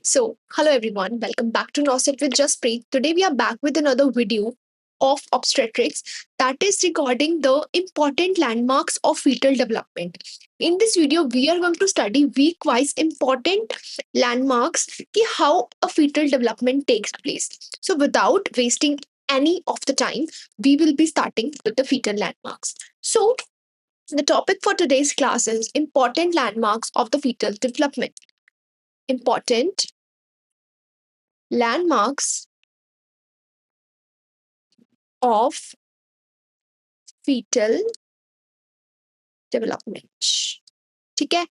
Hello everyone, welcome back to Nostet with Jaspreet. Today we are back with another video of obstetrics that is regarding the important landmarks of fetal development. In this video, we are going to study week-wise important landmarks ki how a fetal development takes place. So without wasting any of the time, we will be starting with the fetal landmarks. So the topic for today's class is important landmarks of the fetal development. Important landmarks of fetal development ठीक है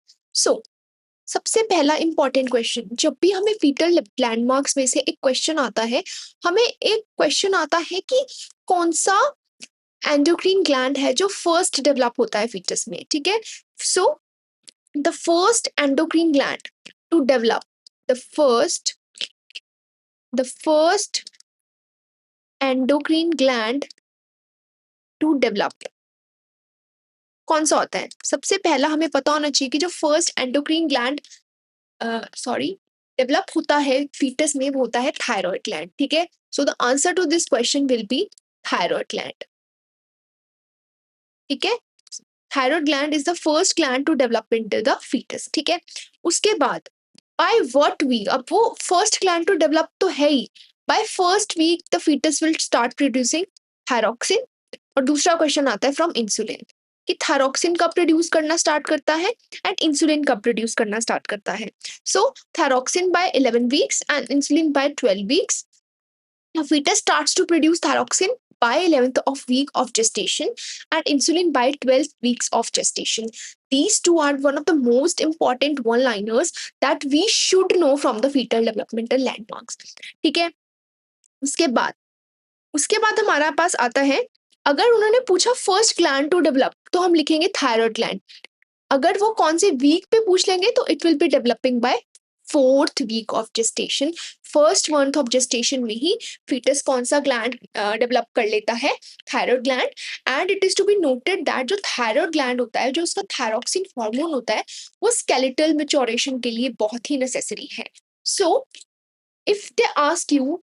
सबसे पहला important question जब भी हमें fetal landmarks में से एक क्वेश्चन आता है हमें एक क्वेश्चन आता है कि कौन सा एंडोक्रीन ग्लैंड है जो फर्स्ट डेवलप होता है फीटस में ठीक है the first endocrine gland to develop the first endocrine gland to develop कौन सा होता है सबसे पहला हमें पता होना चाहिए कि जो फर्स्ट एंडोक्रीन ग्लैंड डेवलप होता है फीटस में वो होता है थायराइड ग्लैंड ठीक है so the answer to this question will be thyroid gland ठीक है thyroid gland is the first gland to develop into the foetus ठीक है उसके बाद बाय व्हाट वीक अब वो फर्स्ट ग्लैंड टू डेवलप तो है ही by first week the fetus will start producing thyroxine और दूसरा क्वेश्चन आता है फ्रॉम इंसुलिन कि थायरॉक्सिन कब प्रोड्यूस करना स्टार्ट करता है एंड इंसुलिन कब प्रोड्यूस करना स्टार्ट करता है so thyroxine by 11 weeks and insulin by 12 weeks the fetus starts to produce thyroxine by 11th of week of gestation and insulin by 12th weeks of gestation. These two are one of the most important one-liners that we should know from the fetal developmental landmarks. ठीक है उसके बाद हमारा पास आता है अगर उन्होंने पूछा फर्स्ट ग्लैंड टू डेवलप तो हम लिखेंगे थायराइड ग्लैंड अगर वो कौन से वीक पे पूछ लेंगे तो it will be developing by 4th week of gestation first month of gestation में ही फीटस कौन सा ग्लैंड डेवलप कर लेता है thyroid gland and it is to be noted that जो थायराइड ग्लैंड होता है जो उसका थायरॉक्सिन हार्मोन होता है वो स्केलेटल मैच्योरेशन के लिए बहुत ही नेसेसरी है so if they ask you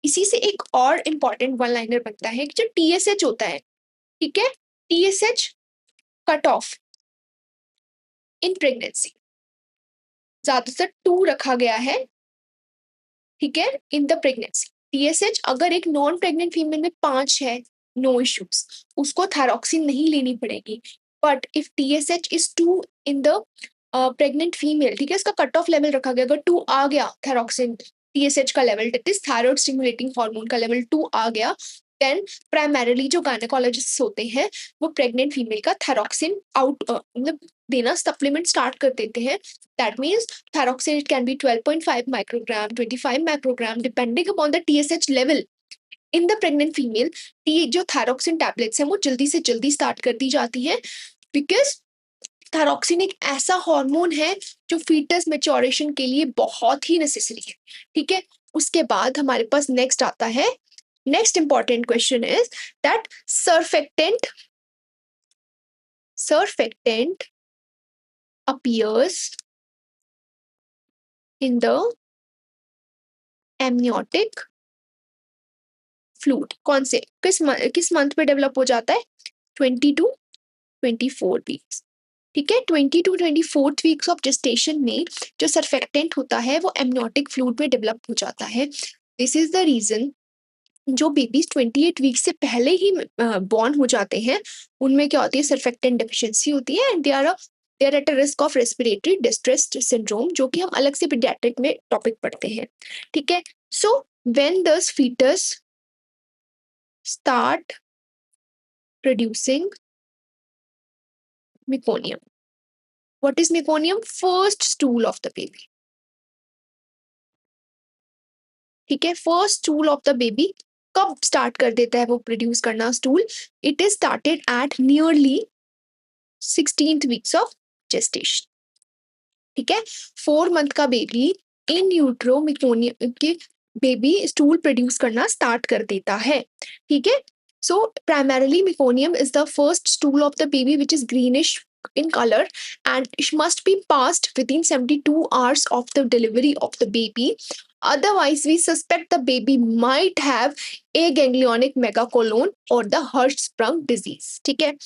इसी से एक और इम्पॉर्टेंट वन लाइनर बनता है कि जो TSH होता है ठीक है TSH cut off in pregnancy ज्यादातर 2 रखा गया है ठीक है इन द प्रेगनेंसी TSH अगर एक नॉन प्रेग्नेंट फीमेल में 5 है नो इश्यूज उसको थायरॉक्सिन नहीं लेनी पड़ेगी but if TSH is 2 in the pregnant female ठीक है इसका कट ऑफ लेवल रखा गया अगर 2 आ गया थायरॉक्सिन TSH का level that is thyroid stimulating hormone का लेवल 2 आ गया देन प्राइमरीली जो गायनेकोलॉजिस्ट होते हैं वो प्रेग्नेंट फीमेल का थायरॉक्सिन आउट मतलब देना सप्लीमेंट स्टार्ट कर देते हैं that means thyroxine it can be 12.5 microgram 25 microgram depending upon the TSH level in the pregnant female जो थायरॉक्सिन टैबलेट्स हैं वो जल्दी से जल्दी स्टार्ट कर दी जाती है बिकॉज थायरॉक्सिन एक ऐसा हार्मोन है जो फीटस मैच्योरेशन के लिए बहुत ही नेसेसरी है ठीक है उसके बाद हमारे पास नेक्स्ट आता है next important question is that surfactant appears in the amniotic fluid कौन से किस मंथ पे डेवलप हो जाता है 20 to 24 वीक्स ठीक है 20 to 24 वीक्स ऑफ जेस्टेशन में जो सर्फेक्टेंट होता है वो एमनियोटिक फ्लूइड में डेवलप हो जाता है दिस इज द रीजन जो बेबीज 28 वीक्स से पहले ही बॉर्न हो जाते हैं उनमें क्या होती है सर्फेक्टेंट डेफिशिएंसी होती है and they are at a risk of respiratory distress syndrome जो कि हम अलग से पीडियाट्रिक में टॉपिक पढ़ते हैं ठीक है so when does foetus start producing meconium what is meconium first stool of the baby ठीक है first stool of the baby कब स्टार्ट कर देता है वो प्रोड्यूस करना stool it is started at nearly 16th weeks of gestation ठीक है 4 मंथ का बेबी इन यूट्रो मेकोनियम के बेबी स्टूल प्रोड्यूस करना स्टार्ट कर देता है ठीक है so primarily meconium is the first stool of the baby which is greenish in color, and it must be passed within 72 hours of the delivery of the baby. Otherwise, we suspect the baby might have aganglionic megacolon or the Hirschsprung disease. ठीक है,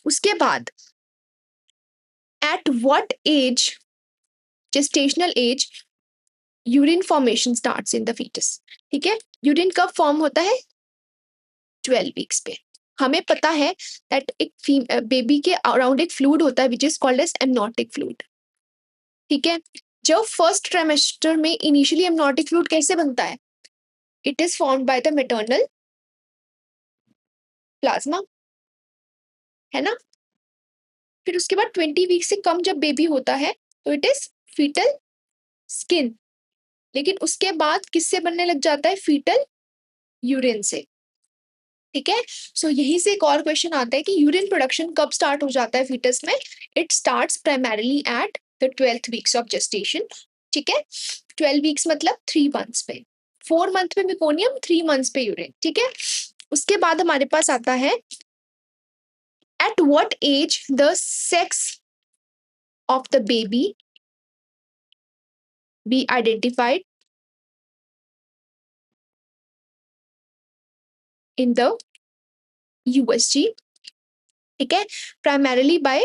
उसके बाद at what age, gestational age, urine formation starts in the foetus. ठीक है, urine कब form होता है? 12 weeks पे. हमें पता है दैट एक बेबी के अराउंड एक फ्लूइड होता है which is called as amniotic fluid. ठीक है, जब फर्स्ट ट्राइमेस्टर में इनिशियली एमनोटिक फ्लूइड कैसे बनता है? It is formed by the maternal plasma, है ना. फिर उसके बाद 20 वीक से कम जब बेबी होता है तो इट इज फीटल स्किन. लेकिन उसके बाद किससे बनने लग जाता है? फीटल यूरिन से. ठीक है, सो यहीं से एक और क्वेश्चन आता है कि यूरिन प्रोडक्शन कब स्टार्ट हो जाता है फीटस में? It starts primarily at the 12th weeks of gestation. ठीक है, 12 वीक्स मतलब 3 मंथ्स पे, 4 मंथ पे मेकोनियम, 3 मंथ्स पे यूरिन. ठीक है, उसके बाद हमारे पास आता है at what age the sex of the baby be identified in the USG. ठीक है, प्राइमरीली बाय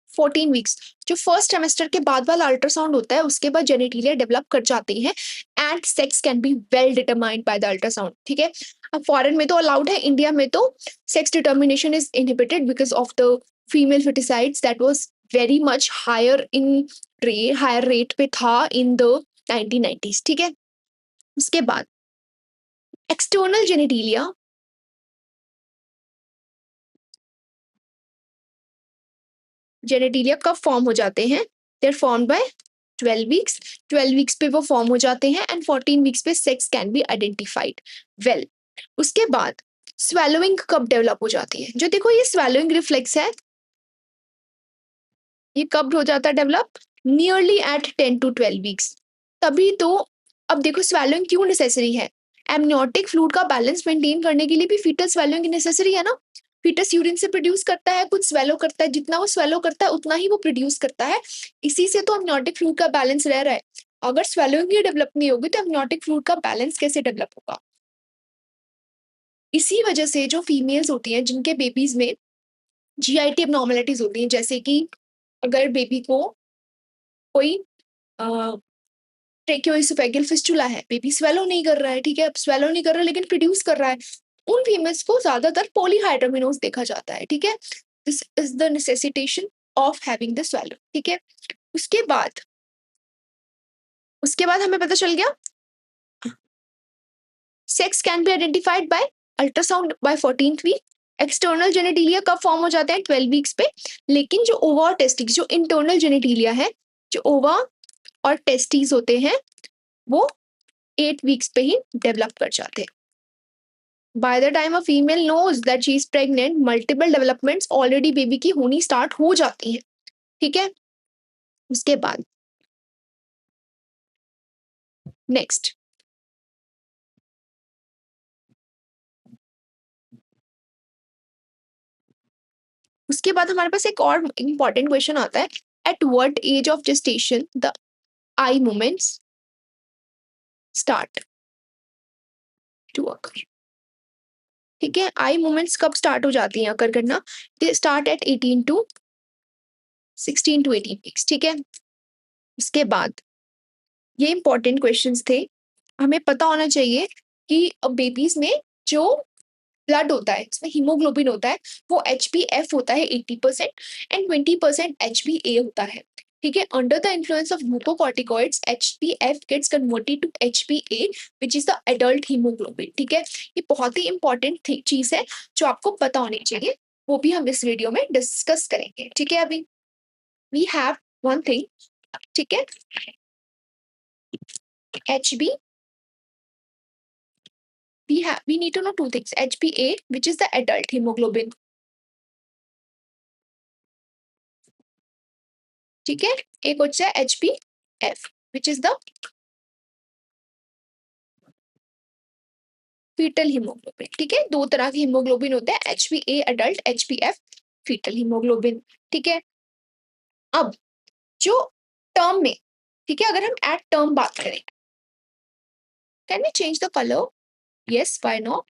14 वीक्स. जो फर्स्ट ट्राइमेस्टर के बाद वाला अल्ट्रासाउंड होता है उसके बाद जेनिटेलिया डेवलप कर जाती हैं and sex can be well determined by the ultrasound. ठीक है, अब फॉरेन में तो अलाउड है, इंडिया में तो sex determination is inhibited because of the female feticides that was very much higher in higher rate पे था इन द 1990s. ठीक है, उसके बाद एक्सटर्नल जेनिटेलिया जेनेटिलिया कब फॉर्म हो जाते हैं? They are formed by 12 weeks. 12 weeks पे वो फॉर्म हो जाते हैं एंड 14 वीक्स पे sex can be identified well. उसके बाद स्वेलोइंग कब डेवलप हो जाती है? जो देखो ये स्वेलोइंग रिफ्लेक्स है, ये कब हो जाता है develop? Nearly at 10 to 12 weeks. तभी तो अब देखो स्वेलोइंग क्यों नेसेसरी है? एमनियोटिक फ्लूइड का बैलेंस मेंटेन करने के लिए भी फीटल स्वेलोइंग नेसेसरी है ना. फीटस यूरिन से प्रोड्यूस करता है, कुछ स्वेलो करता है, जितना वो स्वेलो करता है उतना ही वो प्रोड्यूस करता है. इसी से तो एमनियोटिक फ्लूइड का बैलेंस रह रहा है. अगर स्वेलोइंग ही डेवलप नहीं होगी तो एमनियोटिक फ्लूइड का बैलेंस कैसे डेवलप होगा? इसी वजह से जो फीमेल्स होती हैं जिनके बेबीज में GIT एबनॉर्मलिटीज होती हैं, जैसे कि अगर बेबी को कोई ट्रेकियोइसोफेगल फिस्टुला है, बेबी स्वेलो नहीं कर रहा है. ठीक है, अब स्वेलो नहीं कर रहा है लेकिन प्रोड्यूस कर रहा है, उन फीमेल्स को ज्यादातर पॉलीहाइड्रोमिनोज देखा जाता है. ठीक है, this is the necessitation of having the swallow. ठीक है, उसके बाद हमें पता चल गया sex can be identified by ultrasound by 14th week. External genitalia कब फॉर्म हो जाते हैं? 12 वीक्स पे. लेकिन जो ओवा और टेस्टिस, जो इंटरनल जेनेटिलिया है, जो ओवा और टेस्टिस होते हैं, वो 8 वीक्स पे ही डेवलप कर जाते हैं. By the time a female knows that she is pregnant, multiple developments already baby की होनी स्टार्ट हो जाती हैं. ठीक है, उसके बाद नेक्स्ट उसके बाद हमारे पास एक और इंपॉर्टेंट क्वेश्चन आता है. At what age of gestation the eye movements start to occur. ठीक है, आई मूवमेंट्स कब स्टार्ट हो जाती हैं अकर करना? They start at 16 to 18 weeks. ठीक है, उसके बाद ये इंपॉर्टेंट क्वेश्चंस थे. हमें पता होना चाहिए कि बेबीज में जो ब्लड होता है, इसमें हीमोग्लोबिन होता है, वो HbF होता है 80% एंड 20% HbA होता है. ठीक है, under the influence of glucocorticoids HbF gets converted to HbA which is the adult haemoglobin. ठीक है, ये बहुत ही इंपॉर्टेंट चीज है जो आपको पता होनी चाहिए, वो भी हम इस वीडियो में डिस्कस करेंगे. ठीक है, अभी वी हैव वन थिंग. ठीक है, HB, we need to know two things. HbA which is the adult hemoglobin. ठीक है, एक होता है HbF which is the fetal hemoglobin. ठीक है, दो तरह के हीमोग्लोबिन होते हैं, HbA adult, HbF fetal hemoglobin. ठीक है, अब जो टर्म में, ठीक है, अगर हम एट टर्म बात करें, can we change the colour? Yes, why not?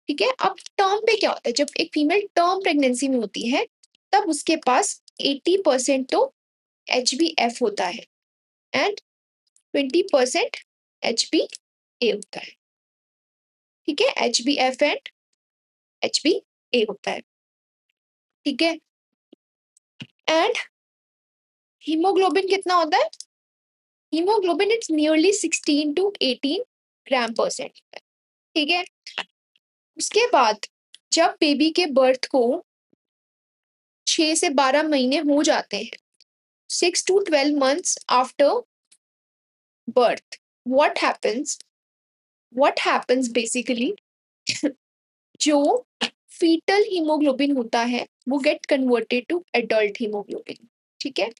ठीक है, अब टर्म पे क्या होता है, जब एक फीमेल टर्म प्रेगनेंसी में होती है तब उसके पास 80% तो HbF होता है एंड 20% HbA होता है। ठीक है, HbF एंड HbA होता है। ठीक है, एंड हीमोग्लोबिन कितना होता है? हीमोग्लोबिन इट्स नियरली 16 to 18 ग्राम %। ठीक है, उसके बाद जब बेबी के बर्थ को 6 से 12 महीने हो जाते हैं, 6 to 12 months after birth, what happens basically, जो फीटल हीमोग्लोबिन होता है वो get converted to adult haemoglobin. ठीक है,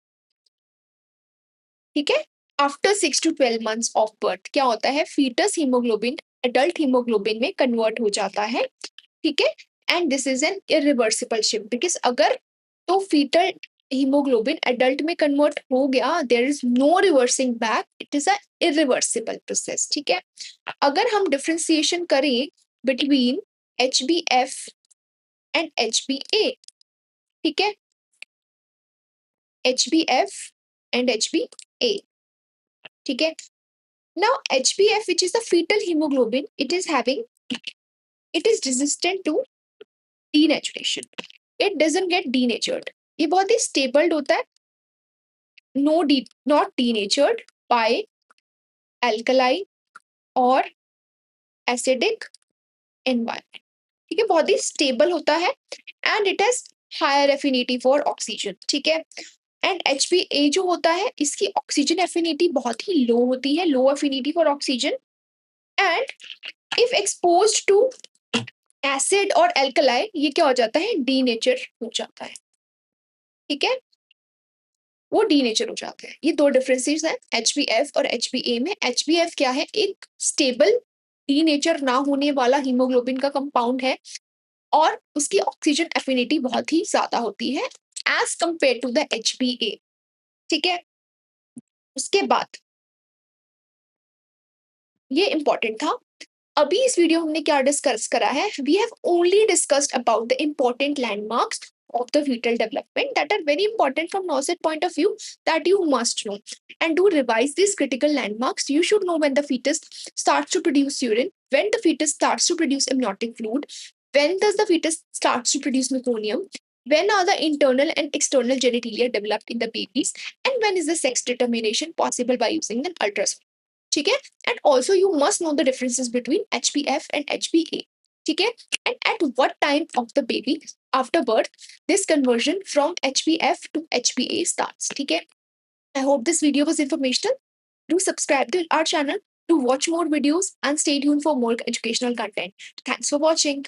ठीक है, after 6 to 12 months of birth क्या होता है, फीटस हीमोग्लोबिन एडल्ट हीमोग्लोबिन में कन्वर्ट हो जाता है। ठीक है, and this is an irreversible shift, because अगर तो फीटल हीमोग्लोबिन एडल्ट में कन्वर्ट हो गया, there is no reversing back, it is a irreversible process. ठीक है, अगर हम डिफरेंशिएशन करें बिटवीन HbF एंड HbA, ठीक है, HbF एंड HbA, ठीक है, now HbF, which is the fetal hemoglobin, it is resistant to denaturation, it doesn't get denatured, ये बहुत ही स्टेबल्ड होता है, not denatured by alkali or acidic environment। ठीक है, बहुत ही स्टेबल होता है and it has higher affinity for oxygen. ठीक है, एंड HbA जो होता है इसकी ऑक्सीजन एफिनिटी बहुत ही लो होती है, low affinity for oxygen, and if exposed to acid और एल्कलाई ये क्या हो जाता है, डीनेचर हो जाता है। ठीक है, वो डीनेचर हो जाता है। ये दो डिफरेंसेस हैं HbF और HbA में। HbF क्या है, एक स्टेबल डीनेचर ना होने वाला हीमोग्लोबिन का कंपाउंड है और उसकी ऑक्सीजन एफिनिटी बहुत ही ज्यादा होती है as compare to the HbA। ठीक है, उसके बाद ये इंपॉर्टेंट था। अभी इस वीडियो हमने क्या डिस्कस करा है, we have only discussed about the important landmarks of the fetal development that are very important from NOSET point of view, that you must know and do revise these critical landmarks. You should know when the fetus starts to produce urine, when the fetus starts to produce amniotic fluid, when does the fetus starts to produce meconium, when are the internal and external genitalia developed in the babies, and when is the sex determination possible by using an ultrasound। ठीक है, and also you must know the differences between HbF and HbA। ठीक है, and at what time of the baby after birth this conversion from HbF to HbA starts। ठीक है, I hope this video was informational. Do subscribe to our channel to watch more videos and stay tuned for more educational content. Thanks for watching.